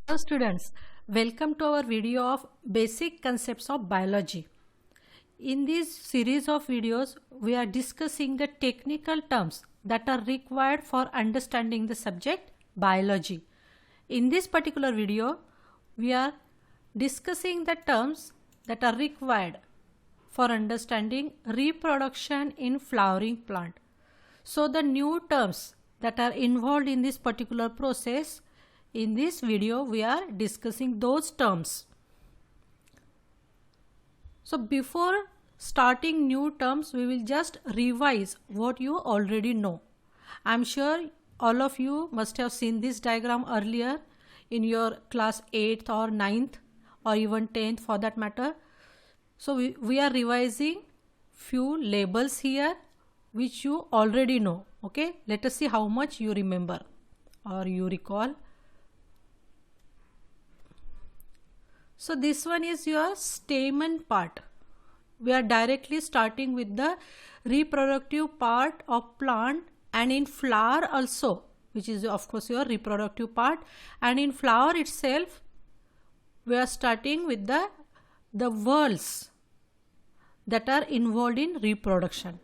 Hello students, welcome to our video of basic concepts of biology. In this series of videos, we are discussing the technical terms that are required for understanding the subject biology. In this particular video, we are discussing the terms that are required for understanding reproduction in flowering plant. So the new terms that are involved in this particular process, in this video we are discussing those terms. So before starting new terms, we will just revise what you already know. I am sure all of you must have seen this diagram earlier in your class 8th or 9th or even 10th for that matter. So we are revising few labels here which you already know. Okay, let us see how much you remember or you recall. So this one is your stamen part. We are directly starting with the reproductive part of plant, and in flower also, which is of course your reproductive part, and in flower itself we are starting with the whorls that are involved in reproduction.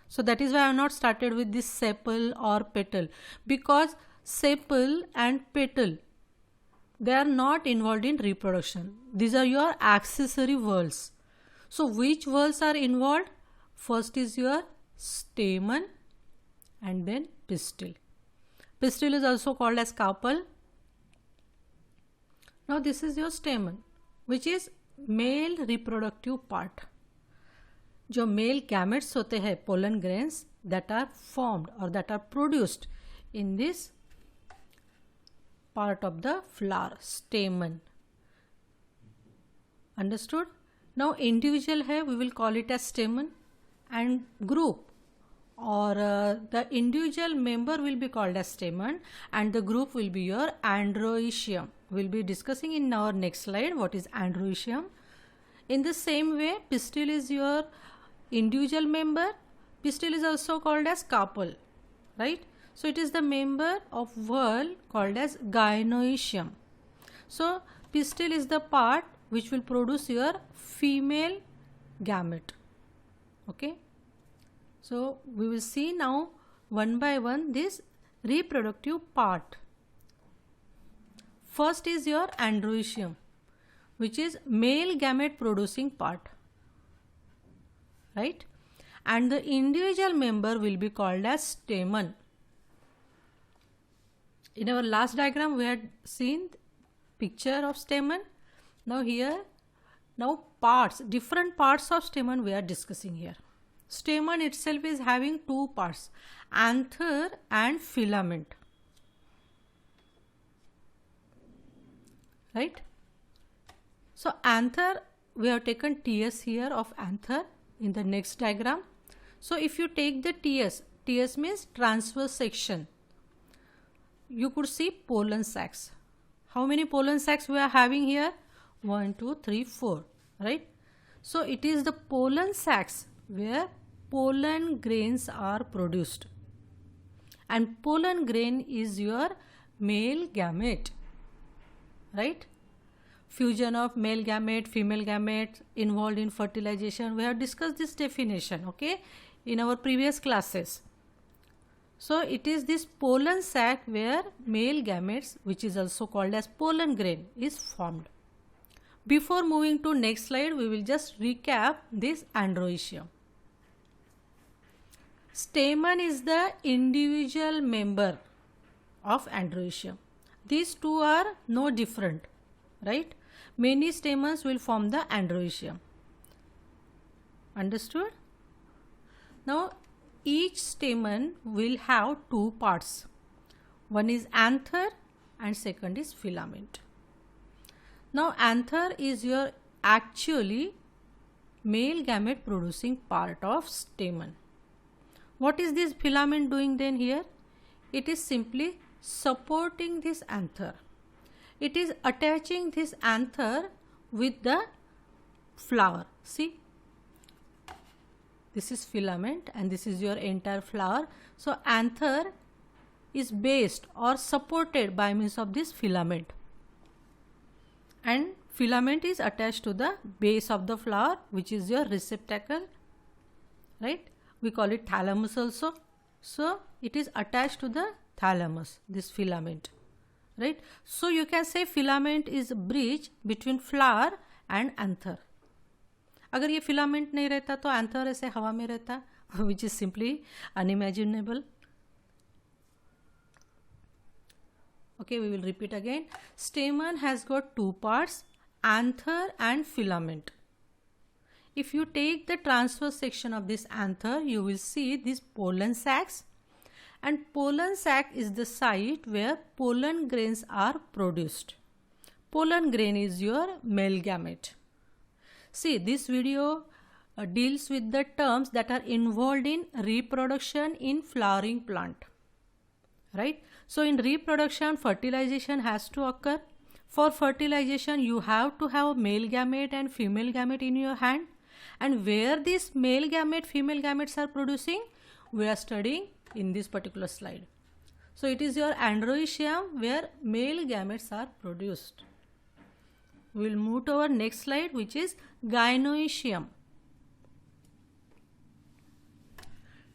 So that is why I have not started with this sepal or petal, because sepal and petal, they are not involved in reproduction. These are your accessory whorls. So which whorls are involved? First is your stamen and then pistil. Pistil is also called as carpel. Now this is your stamen, which is male reproductive part. जो male gametes होते हैं, pollen grains, that are formed or that are produced in this part of the flower, stamen. Understood? Now individual है, we will call it as stamen, and group or the individual member will be called as stamen, and the group will be your androecium. We will be discussing in our next slide what is androecium. In the same way, pistil is your individual member. Pistil is also called as carpel, right? So it is the member of whorl called as gynoecium. So pistil is the part which will produce your female gamete. Okay. So we will see now one by one this reproductive part. First is your androecium, which is male gamete producing part, right? And the individual member will be called as stamen. In our last diagram we had seen picture of stamen. Now parts, different parts of stamen we are discussing here. Stamen itself is having two parts, anther and filament, right? So anther, we have taken TS here of anther in the next diagram. So if you take the TS means transverse section, you could see pollen sacs. How many pollen sacs we are having here? 1, 2, 3, 4, right? So it is the pollen sacs where pollen grains are produced, and pollen grain is your male gamete, right? Fusion of male gamete, female gamete involved in fertilization. We have discussed this definition, okay, in our previous classes. So it is this pollen sac where male gametes, which is also called as pollen grain, is formed. Before moving to next slide, we will just recap this androecium. Stamen is the individual member of androecium. These two are no different, right? Many stamens will form the androecium. Understood? Now each stamen will have two parts. One is anther and second is filament. Now anther is your actually male gamete producing part of stamen. What is this filament doing then here? It is simply supporting this anther. It is attaching this anther with the flower. See, this is filament and this is your entire flower. So anther is based or supported by means of this filament. and filament is attached to the base of the flower, which is your receptacle, right? We call it thalamus also. So it is attached to the thalamus, this filament, right? So you can say filament is a bridge between flower and anther. अगर ये filament नहीं रहता तो anther ऐसे हवा में रहता, which is simply unimaginable. Okay, we will repeat again. Stamen has got two parts, anther and filament. If you take the transverse section of this anther, you will see these pollen sacs, and pollen sac is the site where pollen grains are produced. Pollen grain is your male gamete. See, this video deals with the terms that are involved in reproduction in flowering plant, right? So in reproduction, fertilization has to occur. For fertilization, you have to have male gamete and female gamete in your hand. And where these male gamete, female gametes are producing, we are studying in this particular slide. So it is your androecium where male gametes are produced. We will move to our next slide, which is gynoecium.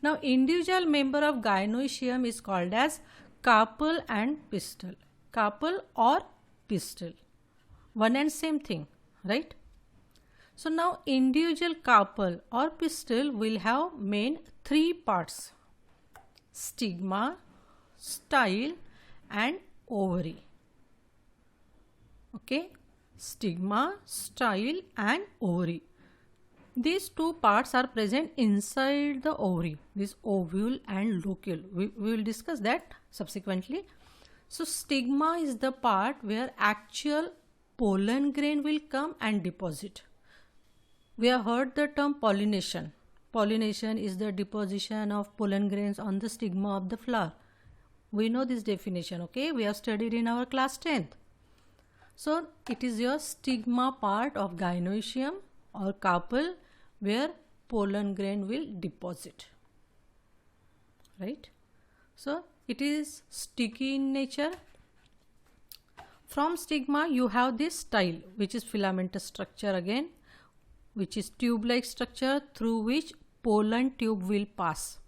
Now individual member of gynoecium is called as carpel and pistil. Carpel or pistil, one and same thing, right? So now individual carpel or pistil will have main three parts: stigma, style and ovary. Okay, stigma, style and ovary. These two parts are present inside the ovary, this ovule and locule. We will discuss that subsequently. So stigma is the part where actual pollen grain will come and deposit. We have heard the term pollination. Pollination is the deposition of pollen grains on the stigma of the flower. We know this definition, okay? We have studied in our class 10th. So it is your stigma part of gynoecium or carpel where pollen grain will deposit, right? So it is sticky in nature. From stigma you have this style, which is filamentous structure again, which is tube-like structure through which pollen tube will pass.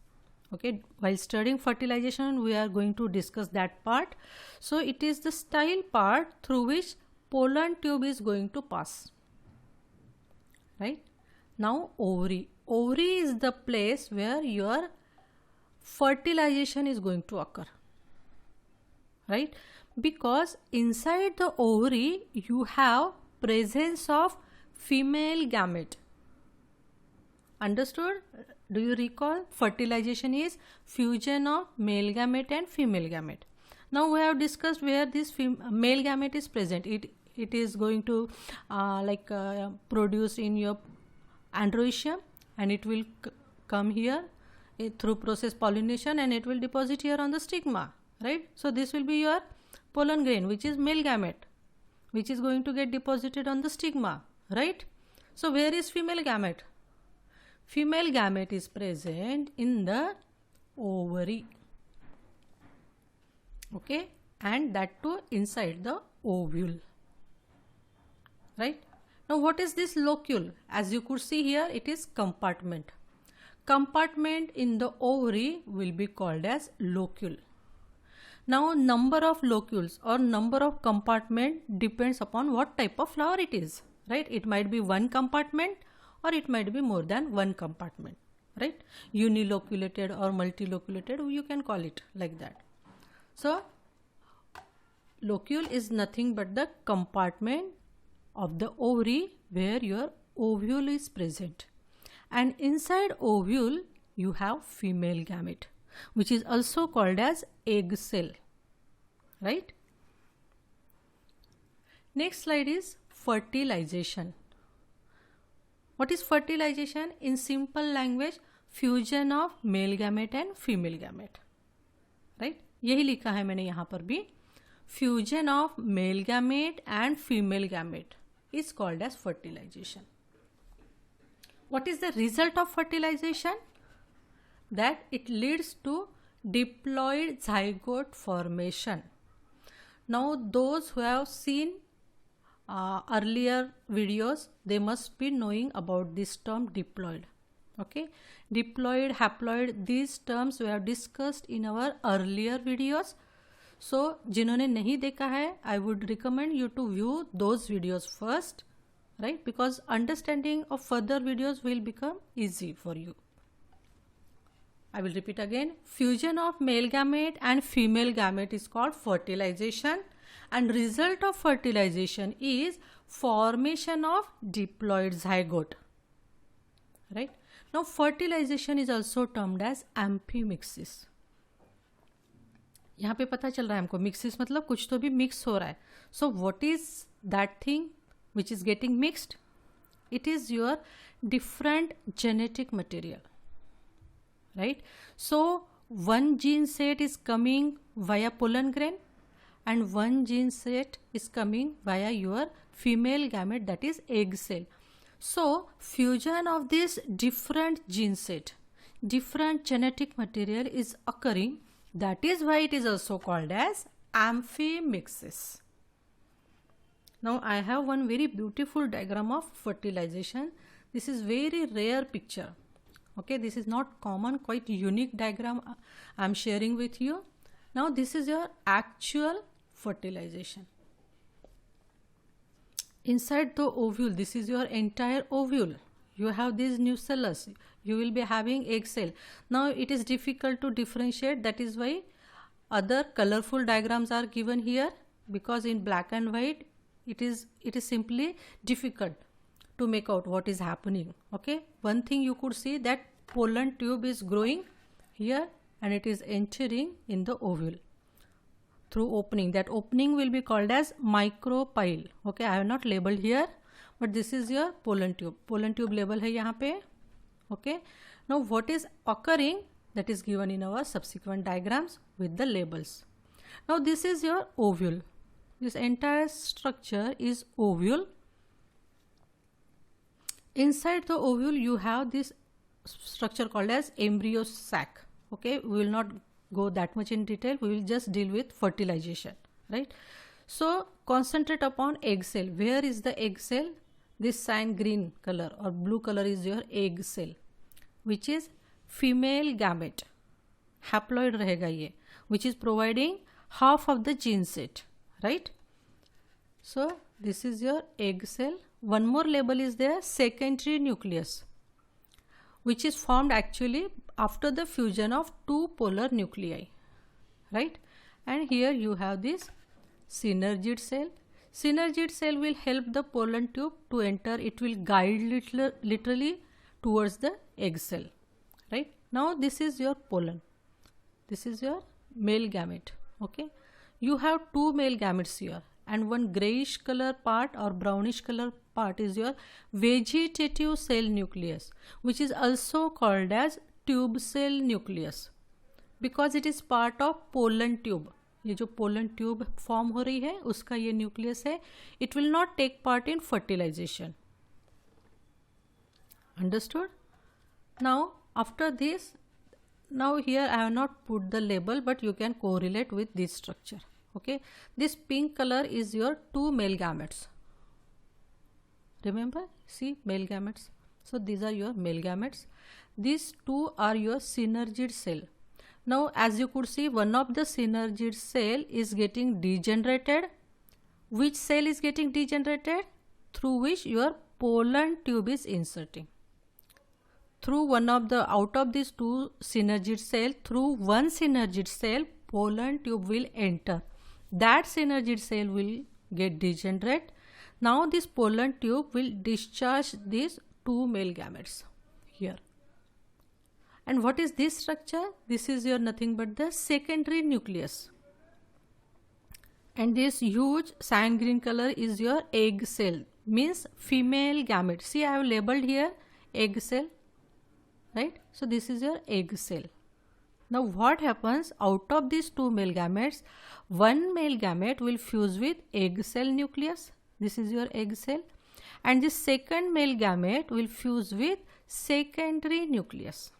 Okay, while studying fertilization we are going to discuss that part. So it is the style part through which pollen tube is going to pass, right? Now ovary. Ovary is the place where your fertilization is going to occur, right? Because inside the ovary you have presence of female gamete. Understood? Do you recall? Fertilization is fusion of male gamete and female gamete. Now we have discussed where this male gamete is present. It is going to produce in your androecium, and it will come here through process pollination, and it will deposit here on the stigma, right? So this will be your pollen grain, which is male gamete, which is going to get deposited on the stigma, right? So where is female gamete? Female gamete is present in the ovary, okay, and that too inside the ovule, right? Now what is this locule? As you could see here, it is compartment. Compartment in the ovary will be called as locule. Now number of locules or number of compartment depends upon what type of flower it is, right? It might be one compartment or it might be more than one compartment, right? Uniloculated or multiloculated, you can call it like that. So locule is nothing but the compartment of the ovary where your ovule is present, and inside ovule you have female gamete, which is also called as egg cell, right? Next slide is fertilization. What is fertilization? In simple language, fusion of male gamete and female gamete, right? यही लिखा है मैंने यहाँ पर भी. Fusion of male gamete and female gamete is called as fertilization. What is the result of fertilization? That it leads to diploid zygote formation. Now those who have seen earlier videos, they must be knowing about this term diploid. Okay, diploid, haploid, these terms we have discussed in our earlier videos. So जिन्होंने नहीं देखा है, I would recommend you to view those videos first, right? Because understanding of further videos will become easy for you. I will repeat again. Fusion of male gamete and female gamete is called fertilization, and result of fertilization is formation of diploid zygote. Right? Now fertilization is also termed as amphimixis. यहाँ पे पता चल रहा है हमको mixes मतलब कुछ तो भी मिक्स हो रहा है. So what is that thing which is getting mixed? It is your different genetic material, right? So one gene set is coming via pollen grain and one gene set is coming via your female gamete, that is egg cell. So fusion of this different gene set, different genetic material is occurring. That is why it is also called as amphimixis. Now I have one very beautiful diagram of fertilization. This is very rare picture. Okay, this is not common, quite unique diagram I am sharing with you. Now this is your actual fertilization. Inside the ovule, this is your entire ovule. You have these nucellus. You will be having egg cell. Now it is difficult to differentiate. That is why other colorful diagrams are given here, because in black and white it is simply difficult to make out what is happening. Okay, one thing you could see, that pollen tube is growing here and it is entering in the ovule through opening. That opening will be called as micropyle. Okay, I have not labeled here, but this is your pollen tube. Pollen tube label है यहाँ पे. Okay, now what is occurring, that is given in our subsequent diagrams with the labels. Now this is your ovule. This entire structure is ovule. Inside the ovule you have this structure called as embryo sac. Okay, we will not go that much in detail, we will just deal with fertilization, right? So concentrate upon egg cell. Where is the egg cell? This cyan green color or blue color is your egg cell, which is female gamete, haploid रहेगा ये, which is providing half of the gene set, right? So this is your egg cell. One more label is there, secondary nucleus, which is formed actually after the fusion of two polar nuclei, right? And here you have this synergid cell. Synergid cell will help the pollen tube to enter. It will guide literally towards the egg cell, right? Now this is your pollen. This is your male gamete. Okay, you have two male gametes here, and one grayish color part or brownish color part is your vegetative cell nucleus, which is also called as tube cell nucleus, because it is part of pollen tube. ये जो pollen tube form हो रही है उसका ये nucleus है. It will not take part in fertilization. Understood? Now after this, now here I have not put the label, but you can correlate with this structure. Okay, this pink color is your two male gametes. Remember, see, male gametes. So these are your male gametes. These two are your synergid cell. Now as you could see, one of the synergid cell is getting degenerated. Which cell is getting degenerated? Through which your pollen tube is inserting. Through one of the, out of these two synergid cell, through one synergid cell, pollen tube will enter. That synergid cell will get degenerate. Now this pollen tube will discharge these two male gametes here. And what is this structure? This is your nothing but the secondary nucleus. And this huge cyan green color is your egg cell, means female gamete. See, I have labeled here egg cell, right? So this is your egg cell. Now what happens, out of these two male gametes, one male gamete will fuse with egg cell nucleus. This is your egg cell. And this second male gamete will fuse with secondary nucleus.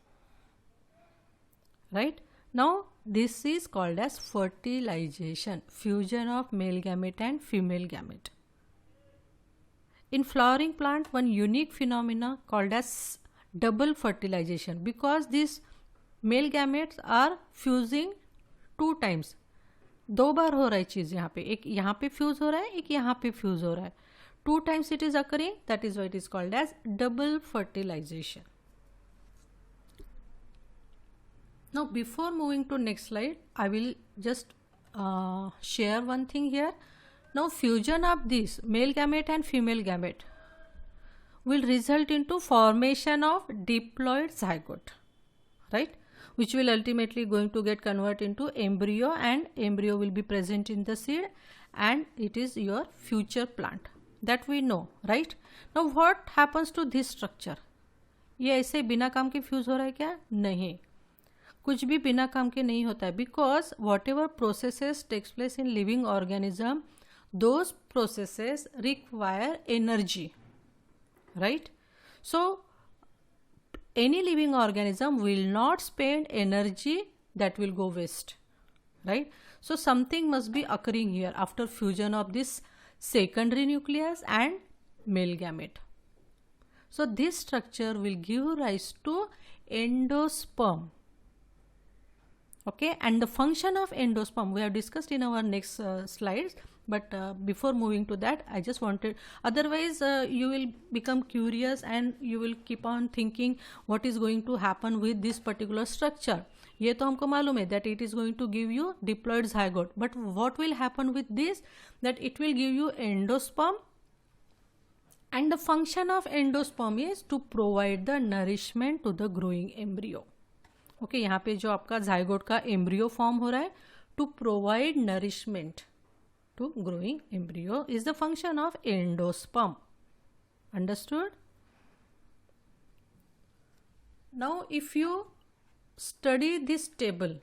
Right? Now this is called as fertilization, fusion of male gamete and female gamete. in flowering plant one unique phenomena called as double fertilization, because these male gametes are fusing 2 times. 2 बार हो रहा है चीज़ यहाँ पे, एक यहाँ पे fuse हो रहा है, एक यहाँ पे फ्यूज हो रहा है. 2 times it is occurring, that is why it is called as double fertilization. Now before moving to next slide, I will just share one thing here. Now fusion of this male gamete and female gamete will result into formation of diploid zygote, right? Which will ultimately going to get converted into embryo, and embryo will be present in the seed, and it is your future plant. That we know, right? Now what happens to this structure? ये ऐसे बिना काम के fuse हो रहा है क्या? नहीं, कुछ भी बिना काम के नहीं होता है, because whatever processes takes place in living organism, those processes require energy, right? So any living organism will not spend energy that will go waste, right? So something must be occurring here after fusion of this secondary nucleus and male gamete. So this structure will give rise to endosperm. Okay, and the function of endosperm we have discussed in our next slides, but before moving to that, I just wanted, otherwise you will become curious and you will keep on thinking what is going to happen with this particular structure. ये तो हमको मालूम है that it is going to give you diploid zygote, but what will happen with this, that it will give you endosperm, and the function of endosperm is to provide the nourishment to the growing embryo. Okay यहाँ पे जो आपका zygote का embryo form हो रहा है, to provide nourishment to growing embryo is the function of endosperm. Understood? Now if you study this table,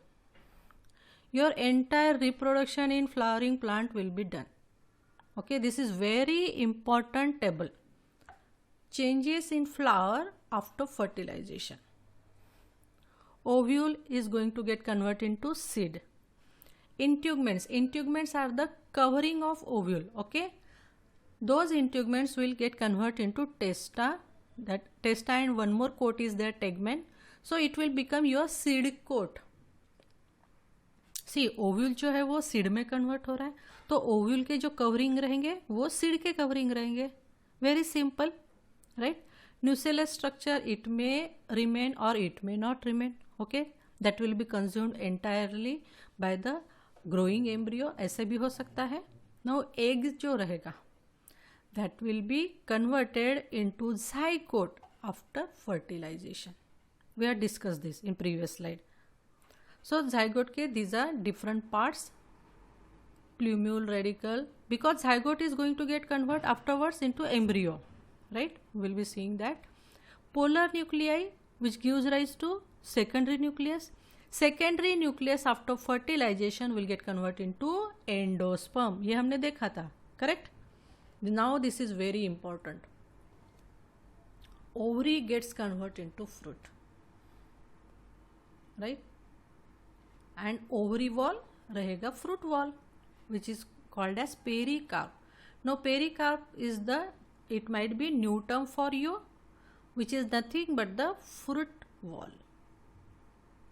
your entire reproduction in flowering plant will be done. Okay, this is very important table. Changes in flower after fertilisation. Ovule is going to get converted into seed. Integuments are the covering of ovule. Okay, those integuments will get converted into testa. That testa and one more coat is their tegument. So it will become your seed coat. See, ovule जो है वो seed में convert हो रहा है, तो ovule के जो covering रहेंगे वो seed के covering रहेंगे. Very simple, right? Nucellus structure, it may remain or it may not remain. Okay, that will be consumed entirely by the growing embryo. ऐसे भी हो सकता है. Now egg जो रहेगा, that will be converted into zygote after fertilization. We have discussed this in previous slide. So zygote के these are different parts. Plumule, radicle, because zygote is going to get converted afterwards into embryo, right? We will be seeing that. Polar nuclei which gives rise to secondary nucleus. Secondary nucleus after fertilization will get converted into endosperm. ये हमने देखा था, correct? Now this is very important. Ovary gets converted into fruit, right? And ovary wall रहेगा fruit wall, which is called as pericarp. Now pericarp is the, it might be new term for you, which is nothing but the fruit wall.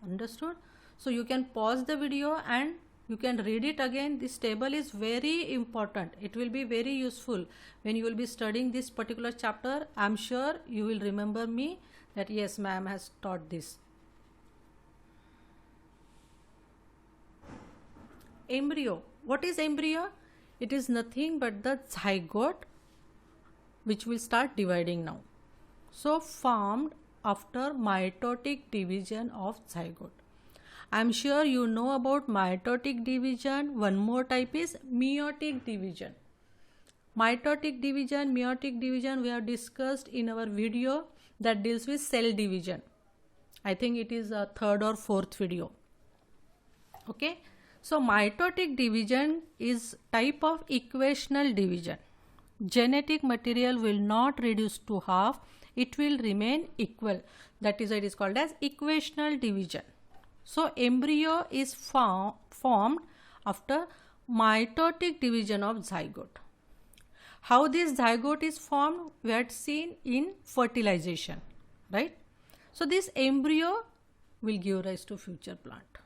Understood? So you can pause the video and you can read it again. This table is very important. It will be very useful when you will be studying this particular chapter. I'm sure you will remember me that yes, ma'am has taught this. Embryo. What is embryo? It is nothing but the zygote which will start dividing now. So formed after mitotic division of zygote. I am sure you know about mitotic division. One more type is meiotic division. Mitotic division, meiotic division we have discussed in our video that deals with cell division. I think it is a third or fourth video. Okay. So mitotic division is type of equational division. Genetic material will not reduce to half. It will remain equal. That is why it is called as equational division. So embryo is formed after mitotic division of zygote. How this zygote is formed, we had seen in fertilization, right? So this embryo will give rise to future plant.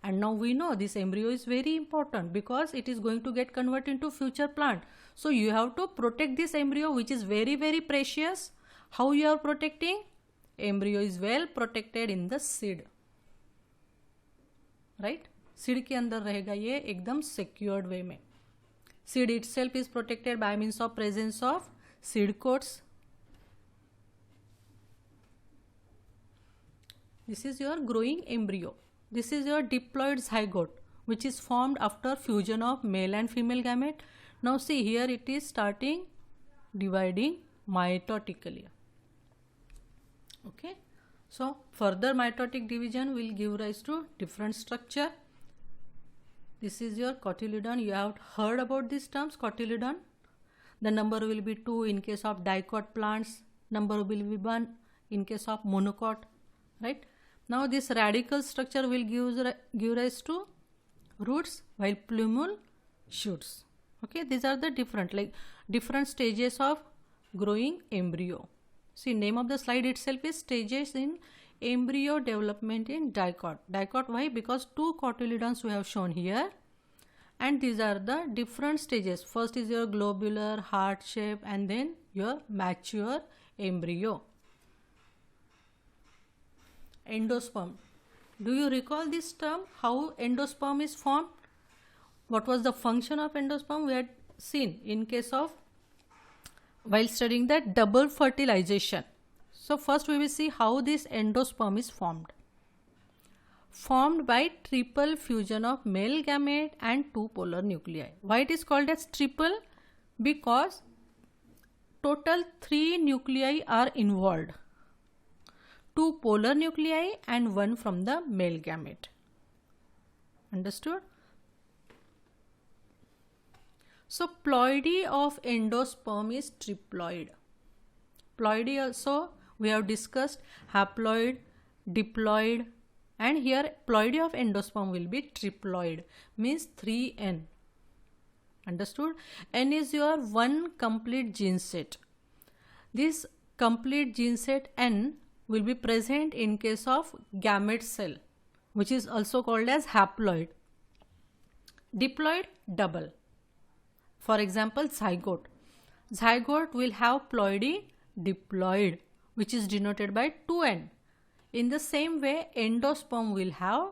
And now we know this embryo is very important because it is going to get converted into future plant. So you have to protect this embryo, which is very, very precious. How you are protecting? Embryo is well protected in the seed, right? Seed के अंदर रहेगा ये एकदम secured way में. Seed itself is protected by means of presence of seed coats. This is your growing embryo. This is your diploid zygote, which is formed after fusion of male and female gamete. Now see here, it is starting dividing mitotically. Okay, so further mitotic division will give rise to different structure. This is your cotyledon. You have heard about these terms, cotyledon. The number will be 2 in case of dicot plants. Number will be 1 in case of monocot, right? Now this radical structure will give rise to roots, while plumule shoots. Okay, these are the different stages of growing embryo. See, name of the slide itself is stages in embryo development in dicot. Dicot, why? Because 2 cotyledons we have shown here, and these are the different stages. First is your globular, heart shape, and then your mature embryo. Endosperm. Do you recall this term? How endosperm is formed? What was the function of endosperm? We had seen in case of while studying that double fertilization. So first we will see how this endosperm is formed. Formed by triple fusion of male gamete and 2 polar nuclei. Why it is called as triple? Because total 3 nuclei are involved. 2 polar nuclei and 1 from the male gamete. Understood? So ploidy of endosperm is triploid. Ploidy also we have discussed haploid, diploid, and here ploidy of endosperm will be triploid, means 3N. Understood? N is your 1 complete gene set. This complete gene set N will be present in case of gamete cell, which is also called as haploid. Diploid, double. For example, zygote. Zygote will have ploidy, diploid, which is denoted by 2N. In the same way, endosperm will have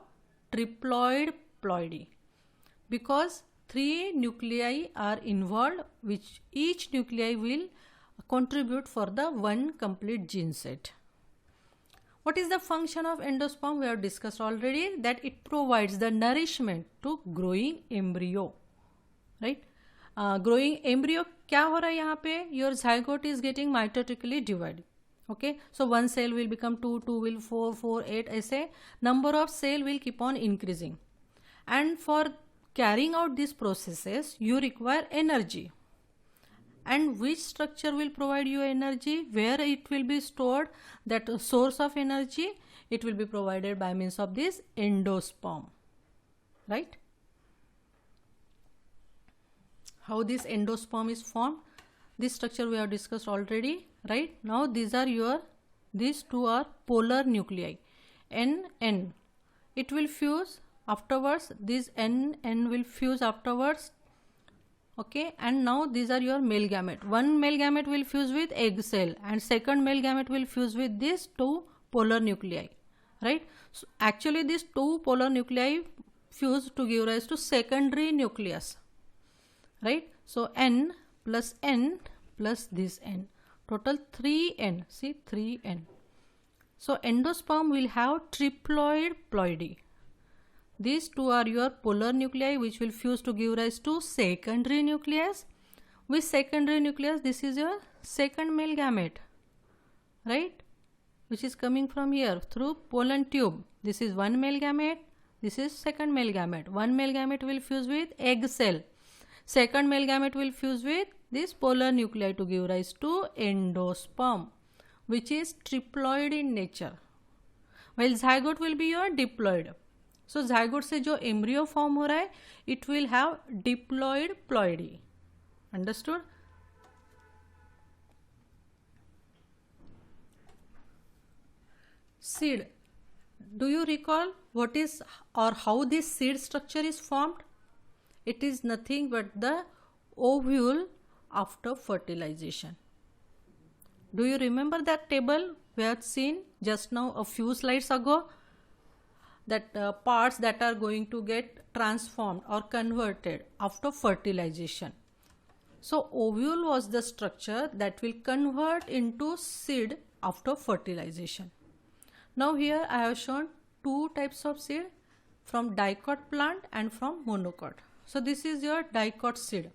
triploid ploidy, because 3 nuclei are involved, which each nuclei will contribute for the 1 complete gene set. What is the function of endosperm? We have discussed already that it provides the nourishment to growing embryo, right? Growing embryo क्या हो रहा है यहाँ पे? Your zygote is getting mitotically divided. Okay, so 1 cell will become 2, 2 will 4, 4, 8, ऐसे number of cell will keep on increasing. And for carrying out these processes, you require energy. And which structure will provide you energy? Where it will be stored? That source of energy, it will be provided by means of this endosperm, right? How this endosperm is formed? This structure we have discussed already, right? Now these 2 are polar nuclei, N, N. It will fuse afterwards, this N, N will fuse afterwards. Okay, and now these are your male gamete. 1 male gamete will fuse with egg cell and second male gamete will fuse with these 2 polar nuclei, right? So actually these 2 polar nuclei fuse to give rise to secondary nucleus, right? So N plus this N, total 3N, see 3N. So endosperm will have triploid ploidy. These 2 are your polar nuclei which will fuse to give rise to secondary nucleus. With secondary nucleus, this is your second male gamete, right? Which is coming from here through pollen tube. This is 1 male gamete, this is second male gamete. 1 male gamete will fuse with egg cell. Second male gamete will fuse with this polar nuclei to give rise to endosperm, which is triploid in nature. While zygote will be your diploid. So zygote से जो embryo form हो रहा है, it will have diploid ploidy. Understood? Seed. Do you recall what is or how this seed structure is formed? It is nothing but the ovule after fertilization. Do you remember that table we had seen just now a few slides ago? That parts that are going to get transformed or converted after fertilization. So ovule was the structure that will convert into seed after fertilization. Now here I have shown two types of seed, from dicot plant and from monocot. So this is your dicot seed.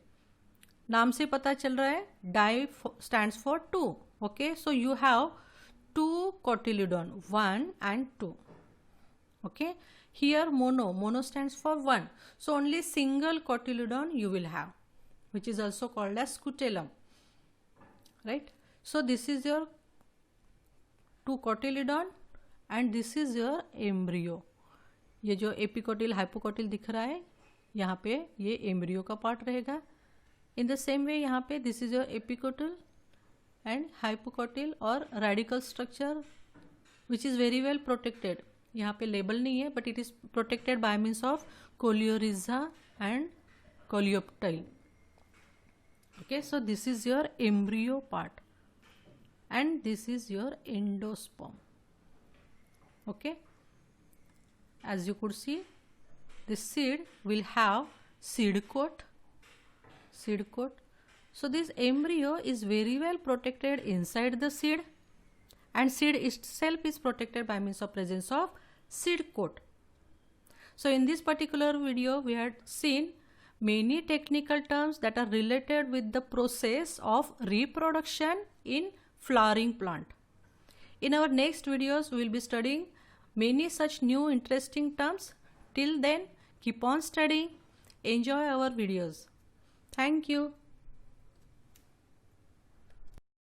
नाम से पता चल रहा है, di stands for 2. Okay, so you have 2 cotyledon, 1 and 2. Okay, here mono stands for 1. So only single cotyledon you will have, which is also called as scutellum. Right? So this is your 2 cotyledon and this is your embryo. ये जो epicotyl hypocotyl दिख रहा है यहाँ पे ये embryo का part रहेगा. इन द सेम वे यहाँ पे this is your epicotyl and hypocotyl और radicle structure which is very well protected. यहाँ पे लेबल नहीं है but it is protected by means of coleorhiza and coleoptile. Okay, so this is your embryo part and this is your endosperm. Okay, as you could see, the seed will have seed coat. So this embryo is very well protected inside the seed, and seed itself is protected by means of presence of seed coat. So in this particular video we had seen many technical terms that are related with the process of reproduction in flowering plant. In our next videos we will be studying many such new interesting terms. Till then, keep on studying. Enjoy our videos. Thank you.